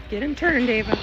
Get him turned, Ava.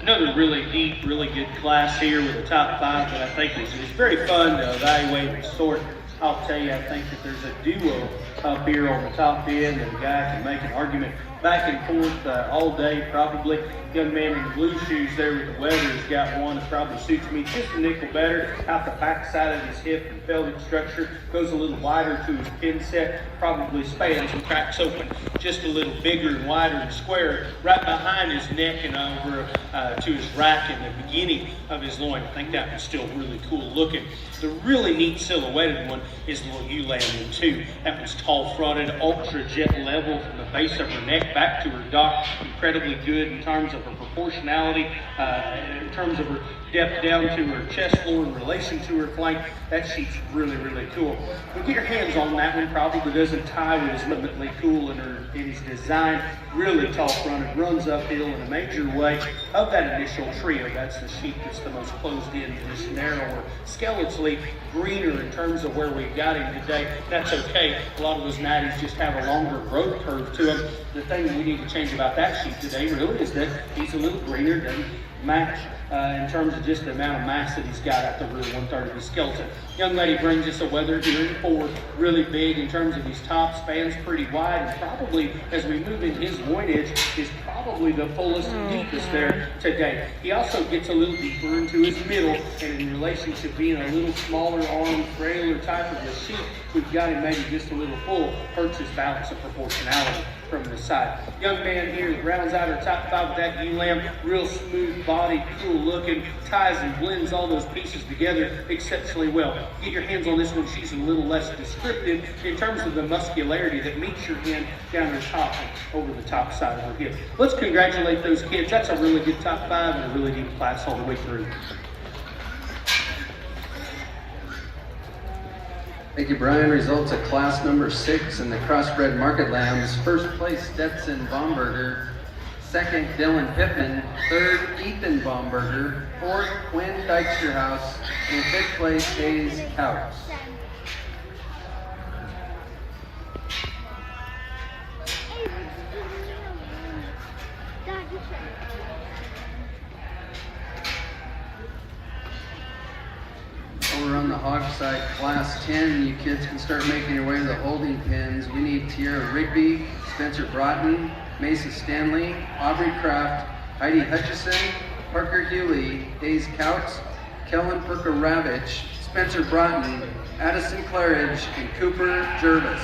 Another really deep, really good class here with a top 5 that I think is very fun to evaluate and sort. I'll tell you, I think that there's a duo up here on the top end, and a guy can make an argument back and forth all day probably. Young man in the blue shoes there with the weather's got one that probably suits me just a nickel better. Out the back side of his hip and pelvic structure goes a little wider to his pin set, probably spans and cracks open just a little bigger and wider and squarer right behind his neck and over to his rack in the beginning of his loin. I think that one's still really cool looking. The really neat silhouetted one is the little ewe lamb too. That one's tall fronted, ultra jet level from the base of her neck back to her dock. Incredibly good in terms of her proportionality, in terms of her depth down to her chest floor in relation to her flank. That sheep's really, really cool. But get your hands on that one. Probably doesn't tie with his limitly cool in his design. Really tall fronted, runs uphill in a major way. Of that initial trio, that's the sheep that's the most closed in, just narrower, skeletally greener in terms of where we've got him today. That's okay. A lot of those natties just have a longer growth curve to them. The thing we need to change about that sheep today really is that he's a little greener, doesn't match in terms of just the amount of mass that he's got at the rear 1/3 of his skeleton. Young lady brings us a wether here in 4, really big in terms of his top, spans pretty wide, and probably as we move in his loinage is probably the fullest and deepest there today. He also gets a little deeper into his middle, and in relation to being a little smaller armed, frailer type of a sheep, we've got him maybe just a little full, hurts his balance of proportionality from the side. Young man here rounds out our top 5 with that ewe lamb, real smooth body, cool looking, ties and blends all those pieces together exceptionally well. Get your hands on this one, she's a little less descriptive in terms of the muscularity that meets your hand down her top and over the top side of her hip. Let's congratulate those kids. That's a really good top 5 and a really deep class all the way through. Thank you, Brian. Results at class number 6 in the crossbred market lambs. First place, Stetson Baumberger. Second, Dylan Pittman. Third, Ethan Baumberger. Fourth, Quinn Dyksterhouse. And fifth place, Hayes Couch. Over on the hog side, class 10, you kids can start making your way to the holding pens. We need Tierra Rigby, Spencer Broughton, Mason Stanley, Aubrey Kraft, Heidi Hutchison, Parker Hewley, Hayes Couts, Kellen Perka-Ravitch, Spencer Broughton, Addison Claridge, and Cooper Jervis.